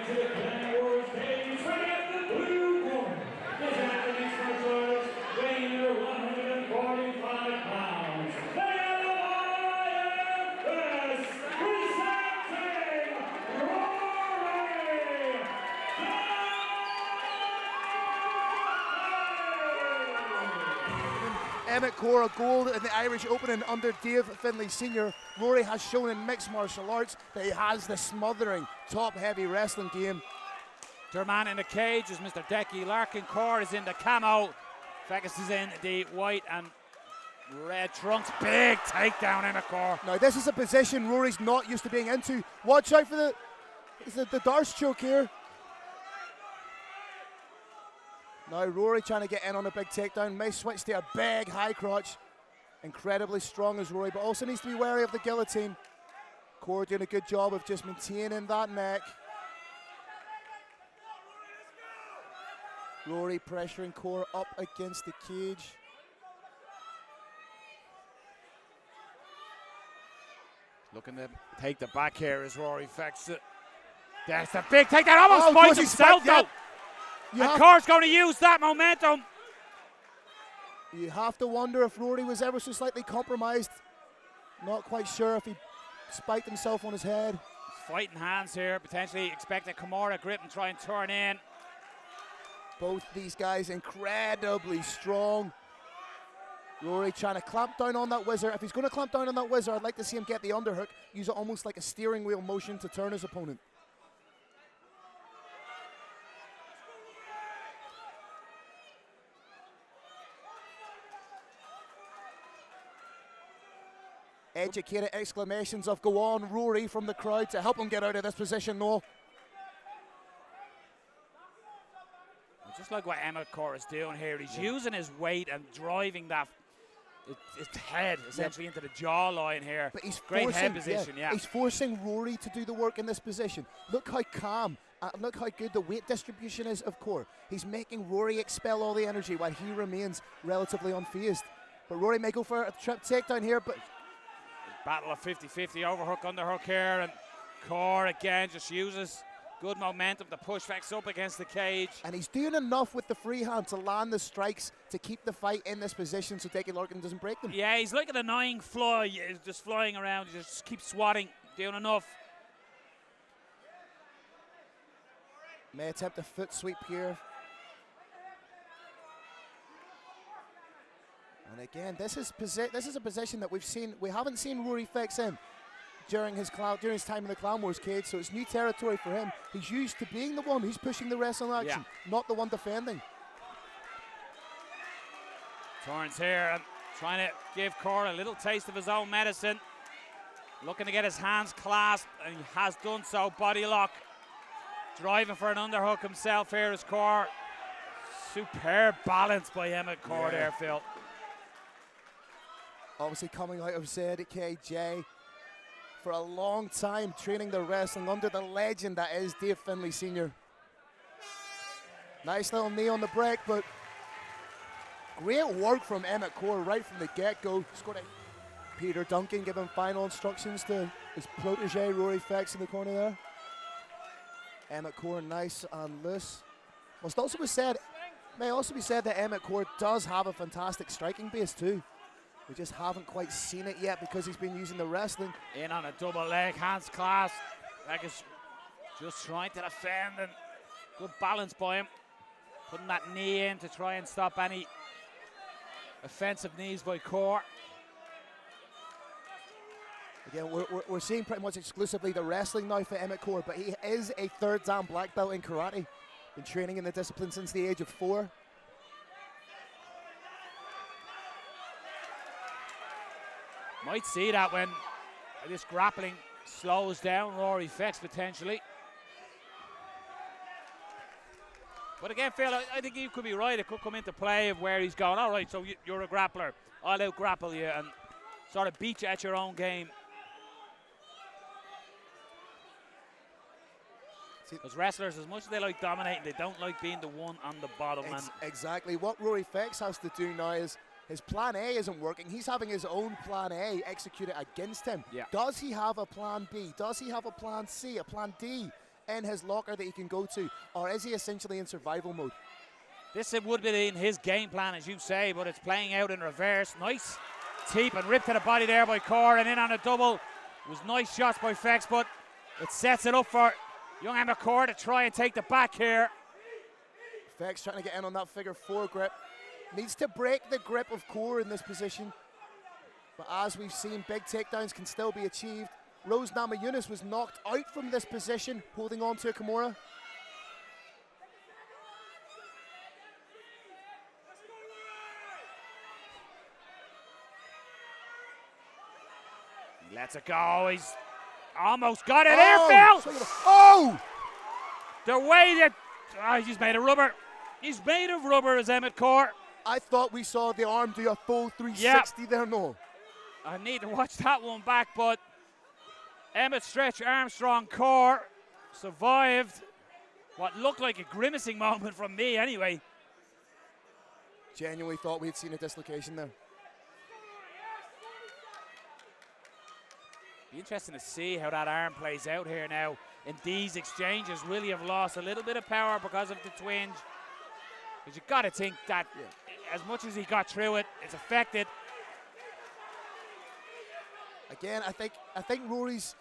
to the Clan Wars cage, ready at the blue corner. This athlete's first weighing in 145 pounds. The Emmet Corr, presenting Rory Fekkes. Emmet Corr, a gold in the Irish Open under Dave Finlay Sr. Rory has shown in mixed martial arts that he has the smothering, top-heavy wrestling game. Their man in the cage is Mr. Decky Larkin. Corr is in the camo. Fekkes is in the white and red trunks. Big takedown, Emmet Corr. Now this is a position Rory's not used to being into. Watch out for the darts choke here. Now Rory trying to get in on a big takedown. May switch to a big high crotch. Incredibly strong as Rory, but also needs to be wary of the guillotine. Corr doing a good job of just maintaining that neck. Rory pressuring Corr up against the cage. Looking to take the back here is Rory Fekkes. There's the big takedown. Almost spiked himself though. And Corr's going to use that momentum. You have to wonder if Rory was ever so slightly compromised. Not quite sure if he spiked himself on his head. Fighting hands here, potentially expecting Kimura grip and try and turn in. Both these guys incredibly strong. Rory trying to clamp down on that whizzer. If he's going to clamp down on that whizzer, I'd like to see him get the underhook, use it almost like a steering wheel motion to turn his opponent. Educated exclamations of "Go on, Rory" from the crowd to help him get out of this position, Noel. Just like what Emmet Corr is doing here, he's using his weight and driving that his head essentially into the jawline here. But he's great head position, He's forcing Rory to do the work in this position. Look how calm, look how good the weight distribution is of Corr. He's making Rory expel all the energy while he remains relatively unfazed. But Rory may go for a trip takedown here, but battle of 50-50, overhook, underhook here, and Corr again just uses good momentum to push Fekkes up against the cage. And he's doing enough with the free hand to land the strikes to keep the fight in this position so Decky Larkin doesn't break them. Yeah, he's like an annoying fly. He's just flying around. He just keeps swatting, doing enough. May attempt a foot sweep here. And again, this is a position that we haven't seen Rory Fekkes in during his time in the Clan Wars cage, so it's new territory for him. He's used to being the one who's pushing the wrestling action, not the one defending. Torrance here and trying to give Corr a little taste of his own medicine. Looking to get his hands clasped, and he has done so. Body lock. Driving for an underhook himself here is Corr. Superb balance by Emmet Corr there, Phil. Obviously coming out of ZKJ for a long time, training the wrestling under the legend that is Dave Finlay Sr. Nice little knee on the break, but great work from Emmet Corr right from the get-go. Peter Duncan giving final instructions to his protege Rory Fekkes in the corner there. Emmet Corr nice and loose. May also be said that Emmet Corr does have a fantastic striking base too. We just haven't quite seen it yet because he's been using the wrestling. In on a double leg, hands clasped. Fekkes just trying to defend, and good balance by him. Putting that knee in to try and stop any offensive knees by Corr. Again, we're seeing pretty much exclusively the wrestling now for Emmet Corr, but he is a third dan black belt in karate. Been training in the discipline since the age of 4. Might see that when this grappling slows down Rory Fekkes potentially. But again, Phil, I think you could be right. It could come into play of where he's going. All right, so you're a grappler. I'll out-grapple you and sort of beat you at your own game. Because wrestlers, as much as they like dominating, they don't like being the one on the bottom. Exactly. What Rory Fekkes has to do now is his plan A isn't working. He's having his own plan A executed against him. Yeah. Does he have a plan B? Does he have a plan C, a plan D? in his locker that he can go to, or is he essentially in survival mode? This would be in his game plan, as you say, but it's playing out in reverse. Nice teep and rip to the body there by Corr, and in on a double. It was nice shots by Fekkes, but it sets it up for young Emmet Corr to try and take the back here. Fekkes trying to get in on that figure 4 grip. Needs to break the grip of Corr in this position. But as we've seen, big takedowns can still be achieved. Rose Namajunas was knocked out from this position, holding on to a Kimura. He lets it go. He's almost got it there, Phil. Oh! The way that he's made of rubber. He's made of rubber as Emmet Corr. I thought we saw the arm do a full 360 there, no. I need to watch that one back, but Emmet Stretch Armstrong Corr survived what looked like a grimacing moment from me anyway. Genuinely thought we had seen a dislocation there. Be interesting to see how that arm plays out here now in these exchanges. Will he have lost a little bit of power because of the twinge? Because you've got to think that as much as he got through it, it's affected. Again, I think Rory's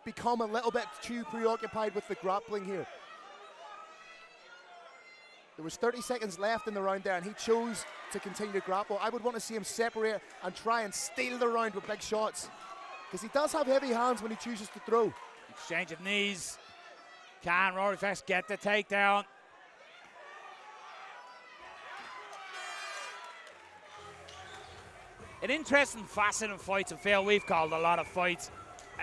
become a little bit too preoccupied with the grappling here. There was 30 seconds left in the round there, and he chose to continue to grapple. I would want to see him separate and try and steal the round with big shots, because he does have heavy hands when he chooses to throw. Exchange of knees. Can Rory Fekkes get the takedown? An interesting, fascinating fight to Phil. We've called a lot of fights.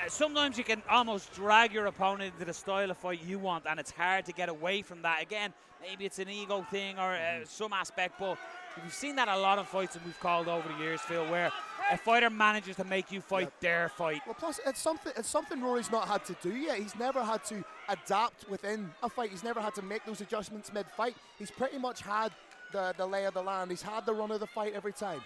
Sometimes you can almost drag your opponent into the style of fight you want, and it's hard to get away from that. Again, maybe it's an ego thing or some aspect, but we've seen that a lot of fights that we've called over the years, Phil, where a fighter manages to make you fight their fight. Well, plus it's something Rory's not had to do yet. He's never had to adapt within a fight. He's never had to make those adjustments mid-fight. He's pretty much had the lay of the land. He's had the run of the fight every time.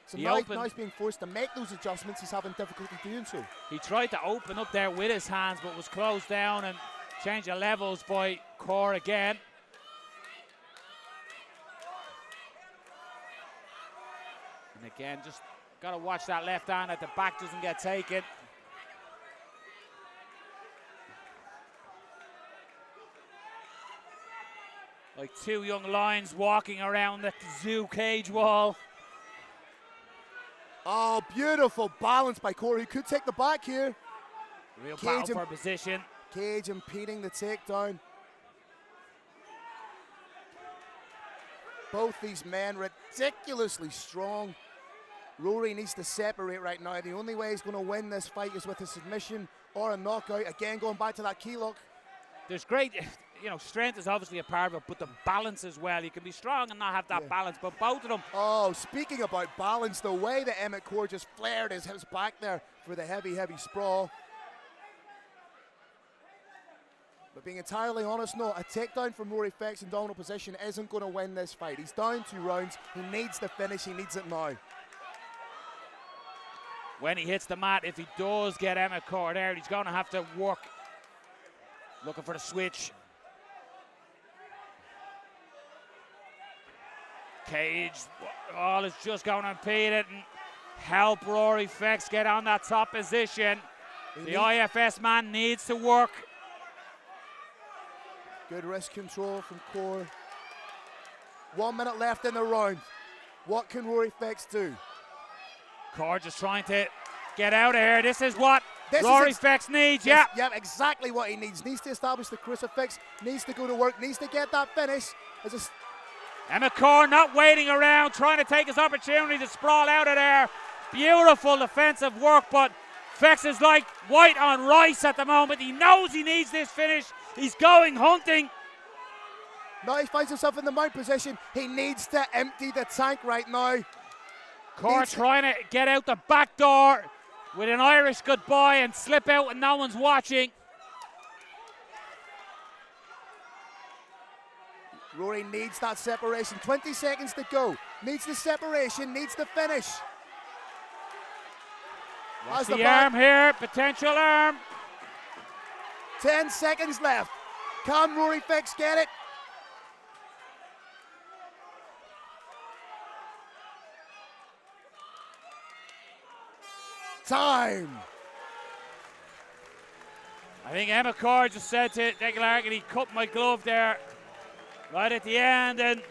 So now he's being forced to make those adjustments. He's having difficulty doing so. He tried to open up there with his hands, but was closed down and changed the levels by Corr again. And again, just got to watch that left hand that the back doesn't get taken. Like two young lions walking around the zoo cage wall. Oh, beautiful balance by Corr. He could take the back here. Real battle for position. Cage impeding the takedown. Both these men ridiculously strong. Rory needs to separate right now. The only way he's going to win this fight is with a submission or a knockout. Again, going back to that key lock. There's great, strength is obviously a part of it, but the balance as well. You can be strong and not have that balance, but both of them. Oh, speaking about balance, the way that Emmet Corr just flared his hips back there for the heavy, heavy sprawl. But being entirely honest, no, a takedown from Rory Fekkes in dominant position isn't going to win this fight. He's down 2 rounds. He needs the finish. He needs it now. When he hits the mat, if he does get Emmet Corr there, he's going to have to work. Looking for the switch. Cage, all is just going to impede it and help Rory Fekkes get on that top position. The IFS man needs to work. Good wrist control from Corr. 1 minute left in the round. What can Rory Fekkes do? Corr just trying to get out of here. This is what Rory Fekkes needs, Yeah, exactly what he needs. Needs to establish the crucifix, needs to go to work, needs to get that finish. Emmet Corr not waiting around, trying to take his opportunity to sprawl out of there. Beautiful defensive work, but Fekkes is like white on rice at the moment. He knows he needs this finish. He's going hunting. Now he finds himself in the mount position. He needs to empty the tank right now. Corr trying to get out the back door with an Irish goodbye and slip out when no one's watching. Rory needs that separation. 20 seconds to go. Needs the separation, needs the finish. Watch the arm here, potential arm. 10 seconds left. Can Rory Fekkes get it? Time. I think Emmet Corr just said to Declan Larkin, he cut my glove there right at the end. And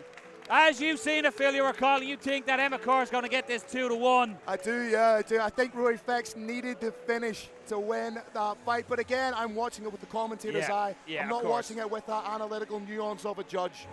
as you've seen it, Phil, you were calling, you think that Emmet Corr is going to get this 2-1. I do, yeah, I do. I think Rory Fekkes needed the finish to win that fight. But again, I'm watching it with the commentator's eye. Yeah, I'm not watching it with that analytical nuance of a judge.